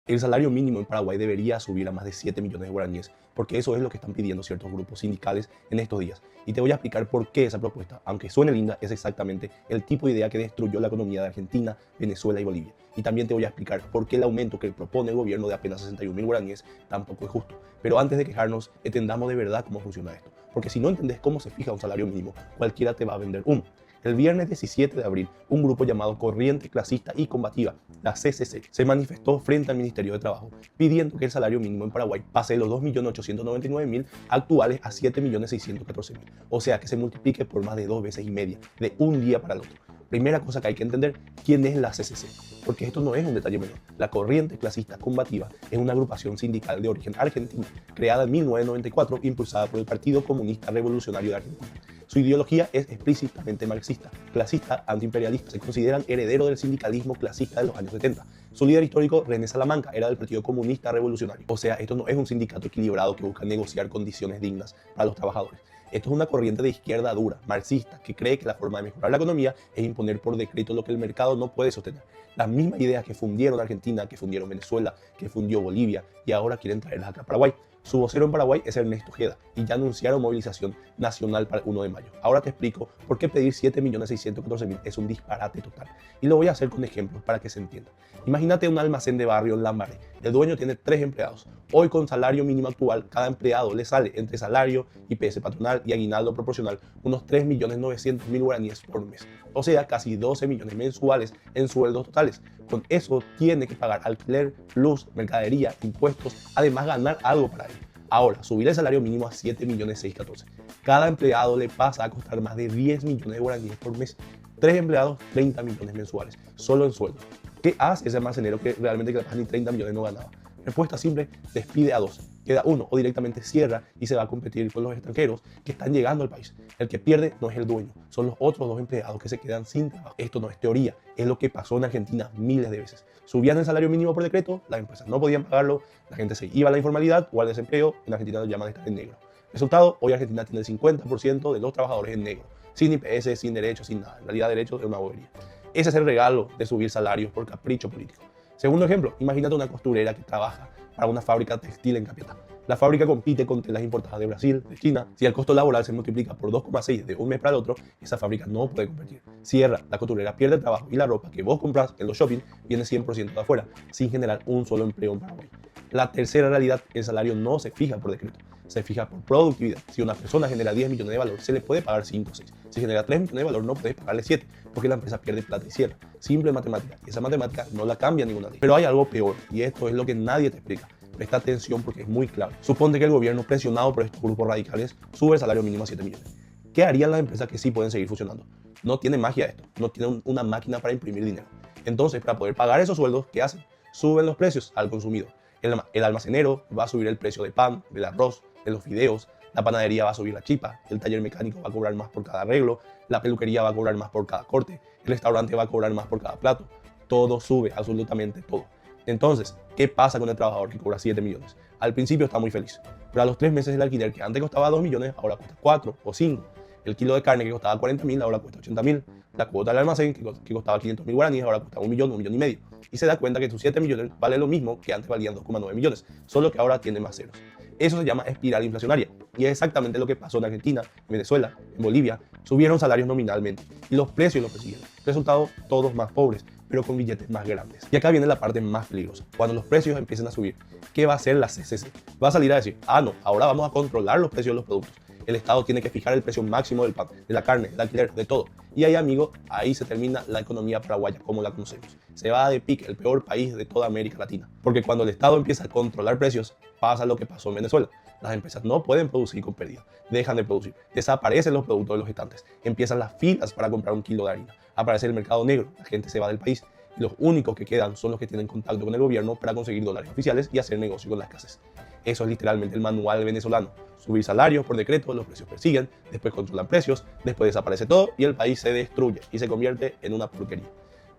El salario mínimo en Paraguay debería subir a más de 7 millones de guaraníes, porque eso es lo que están pidiendo ciertos grupos sindicales en estos días. Y te voy a explicar por qué esa propuesta, aunque suene linda, es exactamente el tipo de idea que destruyó la economía de Argentina, Venezuela y Bolivia. Y también te voy a explicar por qué el aumento que propone el gobierno de apenas 61.000 guaraníes tampoco es justo. Pero antes de quejarnos, entendamos de verdad cómo funciona esto. Porque si no entendés cómo se fija un salario mínimo, cualquiera te va a vender uno. El viernes 17 de abril, un grupo llamado Corriente Clasista y Combativa, la CCC, se manifestó frente al Ministerio de Trabajo pidiendo que el salario mínimo en Paraguay pase de los 2.899.000 actuales a 7.614.000. O sea, que se multiplique por más de 2 veces y media, de un día para el otro. Primera cosa que hay que entender, ¿quién es la CCC? Porque esto no es un detalle menor. La Corriente Clasista Combativa es una agrupación sindical de origen argentino, creada en 1994, impulsada por el Partido Comunista Revolucionario de Argentina. Su ideología es explícitamente marxista, clasista, antiimperialista. Se consideran herederos del sindicalismo clasista de los años 70. Su líder histórico, René Salamanca, era del Partido Comunista Revolucionario. O sea, esto no es un sindicato equilibrado que busca negociar condiciones dignas para los trabajadores. Esto es una corriente de izquierda dura, marxista, que cree que la forma de mejorar la economía es imponer por decreto lo que el mercado no puede sostener. Las mismas ideas que fundieron Argentina, que fundieron Venezuela, que fundió Bolivia y ahora quieren traerlas acá a Paraguay. Su vocero en Paraguay es Ernesto Ojeda y ya anunciaron movilización nacional para el 1 de mayo. Ahora te explico por qué pedir 7.614.000 es un disparate total. Y lo voy a hacer con ejemplos para que se entienda. Imagínate un almacén de barrio en Lambaré. El dueño tiene 3 empleados. Hoy con salario mínimo actual, cada empleado le sale entre salario, IPS patronal y aguinaldo proporcional unos 3.900.000 guaraníes por mes. O sea, casi 12 millones mensuales en sueldos totales. Con eso tiene que pagar alquiler, luz, mercadería, impuestos, además ganar algo para él. Ahora, subir el salario mínimo a 7.614.000. Cada empleado le pasa a costar más de 10 millones de guaraníes por mes. 3 empleados, 30 millones mensuales, solo en sueldos. ¿Qué hace ese almacenero que realmente que le pagan ni 30 millones no ganaba? Respuesta simple, despide a 2. Queda uno o directamente cierra y se va a competir con los extranjeros que están llegando al país. El que pierde no es el dueño, son los otros 2 empleados que se quedan sin trabajo. Esto no es teoría, es lo que pasó en Argentina miles de veces. Subían el salario mínimo por decreto, las empresas no podían pagarlo, la gente se iba a la informalidad o al desempleo, en Argentina lo llaman estar en negro. Resultado, hoy Argentina tiene el 50% de los trabajadores en negro, sin IPS, sin derechos, sin nada. En realidad derechos es una bobería. Ese es el regalo de subir salarios por capricho político. Segundo ejemplo, imagínate una costurera que trabaja para una fábrica textil en Capiatá. La fábrica compite con telas importadas de Brasil, de China. Si el costo laboral se multiplica por 2,6 de un mes para el otro, esa fábrica no puede competir. Cierra, la costurera pierde el trabajo y la ropa que vos compras en los shopping viene 100% de afuera, sin generar un solo empleo en Paraguay. La tercera realidad, el salario no se fija por decreto, se fija por productividad. Si una persona genera 10 millones de valor, se le puede pagar 5 o 6. Si genera 3 millones de valor, no puedes pagarle 7, porque la empresa pierde plata y cierra. Simple matemática, y esa matemática no la cambia ninguna ley. Pero hay algo peor, y esto es lo que nadie te explica. Presta atención porque es muy clave. Suponte que el gobierno, presionado por estos grupos radicales, sube el salario mínimo a 7 millones. ¿Qué harían las empresas que sí pueden seguir funcionando? No tiene magia esto, no tienen una máquina para imprimir dinero. Entonces, para poder pagar esos sueldos, ¿qué hacen? Suben los precios al consumidor. El almacenero va a subir el precio del pan, del arroz, de los fideos, la panadería va a subir la chipa, el taller mecánico va a cobrar más por cada arreglo, la peluquería va a cobrar más por cada corte, el restaurante va a cobrar más por cada plato. Todo sube, absolutamente todo. Entonces, ¿qué pasa con el trabajador que cobra 7 millones? Al principio está muy feliz, pero a los 3 meses el alquiler que antes costaba 2 millones, ahora cuesta 4 o 5. El kilo de carne que costaba 40.000, ahora cuesta 80.000. La cuota del almacén que costaba 500.000 guaraníes, ahora cuesta 1 millón, 1 millón y medio. Y se da cuenta que sus 7 millones vale lo mismo que antes valían 2,9 millones, solo que ahora tiene más ceros. Eso se llama espiral inflacionaria. Y es exactamente lo que pasó en Argentina, en Venezuela, en Bolivia. Subieron salarios nominalmente y los precios los persiguieron. Resultado, todos más pobres, pero con billetes más grandes. Y acá viene la parte más peligrosa. Cuando los precios empiecen a subir, ¿qué va a hacer la CCC? Va a salir a decir, no, ahora vamos a controlar los precios de los productos. El Estado tiene que fijar el precio máximo del pan, de la carne, del alquiler, de todo. Y ahí, amigo, ahí se termina la economía paraguaya como la conocemos. Se va de pique, el peor país de toda América Latina. Porque cuando el Estado empieza a controlar precios, pasa lo que pasó en Venezuela. Las empresas no pueden producir con pérdida, dejan de producir, desaparecen los productos de los estantes, empiezan las filas para comprar un kilo de harina, aparece el mercado negro, la gente se va del país y los únicos que quedan son los que tienen contacto con el gobierno para conseguir dólares oficiales y hacer negocio con la escasez. Eso es literalmente el manual venezolano. Subir salarios por decreto, los precios persiguen, después controlan precios, después desaparece todo y el país se destruye y se convierte en una porquería.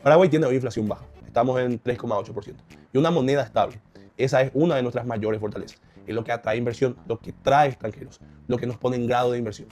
Paraguay tiene hoy inflación baja, estamos en 3,8% y una moneda estable. Esa es una de nuestras mayores fortalezas. Es lo que atrae inversión, lo que trae extranjeros, lo que nos pone en grado de inversión.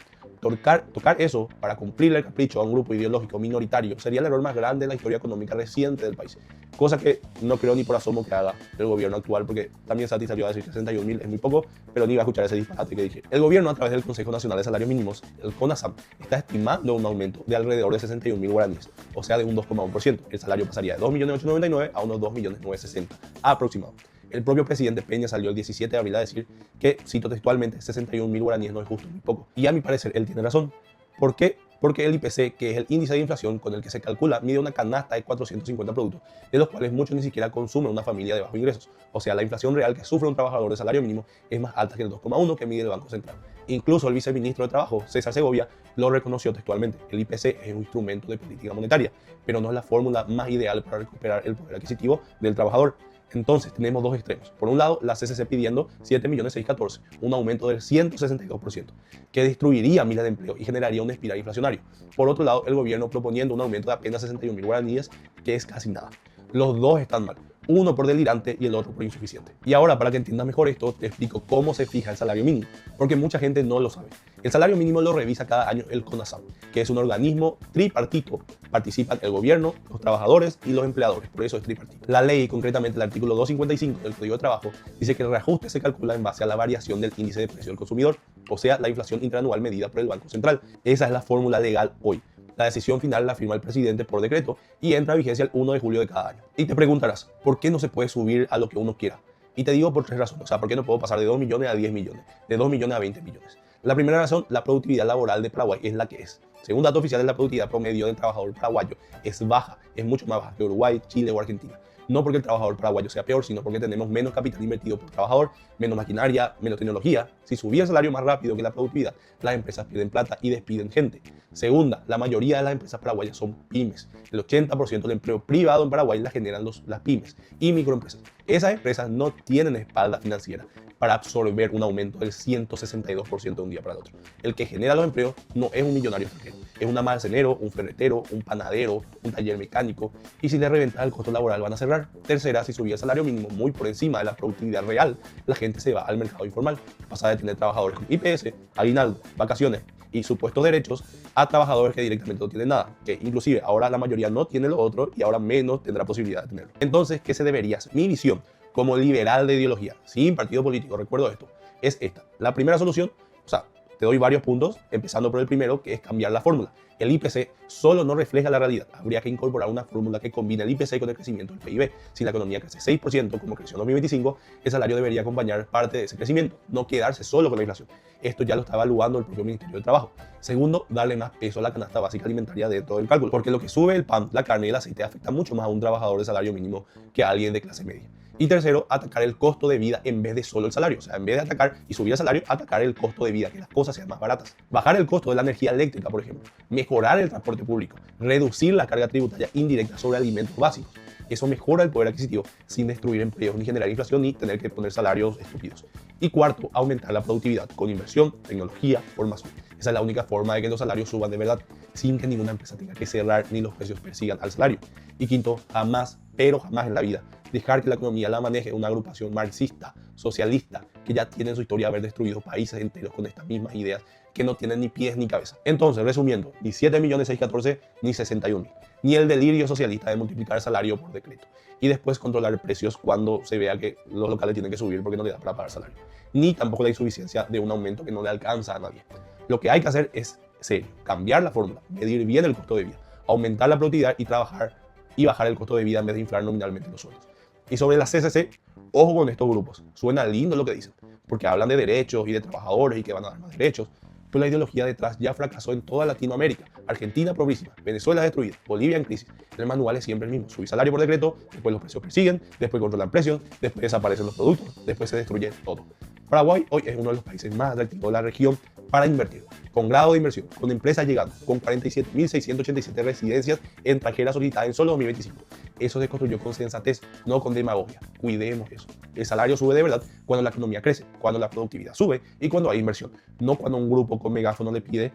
Tocar eso para cumplir el capricho a un grupo ideológico minoritario sería el error más grande en la historia económica reciente del país. Cosa que no creo ni por asomo que haga el gobierno actual, porque también Sati salió a decir que 61.000 es muy poco, pero ni iba a escuchar ese disparate que dije. El gobierno, a través del Consejo Nacional de Salarios Mínimos, el CONASAM, está estimando un aumento de alrededor de 61.000 guaraníes, o sea, de un 2,1%. El salario pasaría de 2.899.000 a unos 2.960.000 aproximado. El propio presidente Peña salió el 17 de abril a decir que, cito textualmente, 61.000 guaraníes no es justo, muy poco. Y a mi parecer, él tiene razón. ¿Por qué? Porque el IPC, que es el índice de inflación con el que se calcula, mide una canasta de 450 productos, de los cuales muchos ni siquiera consumen una familia de bajos ingresos. O sea, la inflación real que sufre un trabajador de salario mínimo es más alta que el 2,1 que mide el Banco Central. Incluso el viceministro de Trabajo, César Segovia, lo reconoció textualmente. El IPC es un instrumento de política monetaria, pero no es la fórmula más ideal para recuperar el poder adquisitivo del trabajador. Entonces tenemos dos extremos. Por un lado, la CCC pidiendo 7.614.000, un aumento del 162%, que destruiría miles de empleos y generaría un espiral inflacionario. Por otro lado, el gobierno proponiendo un aumento de apenas 61.000 guaraníes, que es casi nada. Los dos están mal, uno por delirante y el otro por insuficiente. Y ahora, para que entiendas mejor esto, te explico cómo se fija el salario mínimo, porque mucha gente no lo sabe. El salario mínimo lo revisa cada año el CONASAM, que es un organismo tripartito. Participan el gobierno, los trabajadores y los empleadores, por eso es tripartito. La ley, concretamente el artículo 255 del Código de Trabajo, dice que el reajuste se calcula en base a la variación del índice de precio del consumidor, o sea, la inflación interanual medida por el Banco Central. Esa es la fórmula legal hoy. La decisión final la firma el presidente por decreto y entra a vigencia el 1 de julio de cada año. Y te preguntarás, ¿por qué no se puede subir a lo que uno quiera? Y te digo por tres razones. O sea, ¿por qué no puedo pasar de 2 millones a 10 millones? De 2 millones a 20 millones. La primera razón, la productividad laboral de Paraguay es la que es. Según datos oficiales, la productividad promedio del trabajador paraguayo es baja, es mucho más baja que Uruguay, Chile o Argentina. No porque el trabajador paraguayo sea peor, sino porque tenemos menos capital invertido por trabajador, menos maquinaria, menos tecnología. Si subía el salario más rápido que la productividad, las empresas pierden plata y despiden gente. Segunda, la mayoría de las empresas paraguayas son pymes. El 80% del empleo privado en Paraguay la generan las pymes y microempresas. Esas empresas no tienen espalda financiera para absorber un aumento del 162% de un día para el otro. El que genera los empleos no es un millonario extranjero, es un almacenero, un ferretero, un panadero, un taller mecánico, y si le reventas el costo laboral van a cerrar. Tercera, si subía el salario mínimo muy por encima de la productividad real, la gente se va al mercado informal, pasa de tener trabajadores con IPS, aguinaldo, vacaciones y supuestos derechos a trabajadores que directamente no tienen nada, que inclusive ahora la mayoría no tiene lo otro y ahora menos tendrá posibilidad de tenerlo. Entonces, ¿qué se debería hacer? Mi visión como liberal de ideología, sin partido político, recuerdo esto, es esta. La primera solución, o sea, te doy varios puntos, empezando por el primero, que es cambiar la fórmula. El IPC solo no refleja la realidad. Habría que incorporar una fórmula que combine el IPC con el crecimiento del PIB. Si la economía crece 6%, como creció en 2025, el salario debería acompañar parte de ese crecimiento, no quedarse solo con la inflación. Esto ya lo está evaluando el propio Ministerio de Trabajo. Segundo, darle más peso a la canasta básica alimentaria dentro del cálculo, porque lo que sube el pan, la carne y el aceite afecta mucho más a un trabajador de salario mínimo que a alguien de clase media. Y tercero, atacar el costo de vida en vez de solo el salario. O sea, en vez de atacar y subir el salario, atacar el costo de vida, que las cosas sean más baratas. Bajar el costo de la energía eléctrica, por ejemplo. Mejorar el transporte público. Reducir la carga tributaria indirecta sobre alimentos básicos. Eso mejora el poder adquisitivo sin destruir empleos, ni generar inflación, ni tener que poner salarios estúpidos. Y cuarto, aumentar la productividad con inversión, tecnología, formación. Esa es la única forma de que los salarios suban de verdad, sin que ninguna empresa tenga que cerrar ni los precios persigan al salario. Y quinto, jamás, pero jamás en la vida, dejar que la economía la maneje una agrupación marxista, socialista, que ya tiene en su historia haber destruido países enteros con estas mismas ideas que no tienen ni pies ni cabeza. Entonces, resumiendo, ni 7.614.000 ni 61.000, ni el delirio socialista de multiplicar el salario por decreto y después controlar precios cuando se vea que los locales tienen que subir porque no le da para pagar salario, ni tampoco la insuficiencia de un aumento que no le alcanza a nadie. Lo que hay que hacer es serio, cambiar la fórmula, medir bien el costo de vida, aumentar la productividad y trabajar y bajar el costo de vida en vez de inflar nominalmente los sueldos. Y sobre la CCC, ojo con estos grupos. Suena lindo lo que dicen, porque hablan de derechos y de trabajadores y que van a dar más derechos, pero la ideología detrás ya fracasó en toda Latinoamérica. Argentina progresista, Venezuela destruida, Bolivia en crisis. El manual es siempre el mismo. Subir salario por decreto, después los precios persiguen, después controlan precios, después desaparecen los productos, después se destruye todo. Paraguay hoy es uno de los países más atractivos de la región para invertir, con grado de inversión, con empresas llegando, con 47.687 residencias extranjeras solicitadas en solo 2025. Eso se construyó con sensatez, no con demagogia. Cuidemos eso. El salario sube de verdad cuando la economía crece, cuando la productividad sube y cuando hay inversión, no cuando un grupo con megáfono le pide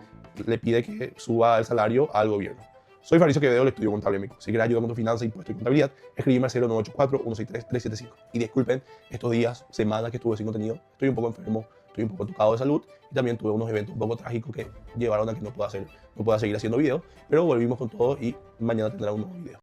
que suba el salario al gobierno. Soy Fabricio Quevedo, del Estudio Contable México. Si quieres ayuda con tu finanzas, impuestos y contabilidad, escribime al 0984-163-375. Y disculpen estos días, semanas que estuve sin contenido, estoy un poco enfermo, estoy un poco tocado de salud y también tuve unos eventos un poco trágicos que llevaron a que no pueda seguir haciendo videos, pero volvimos con todo y mañana tendrá un nuevo video.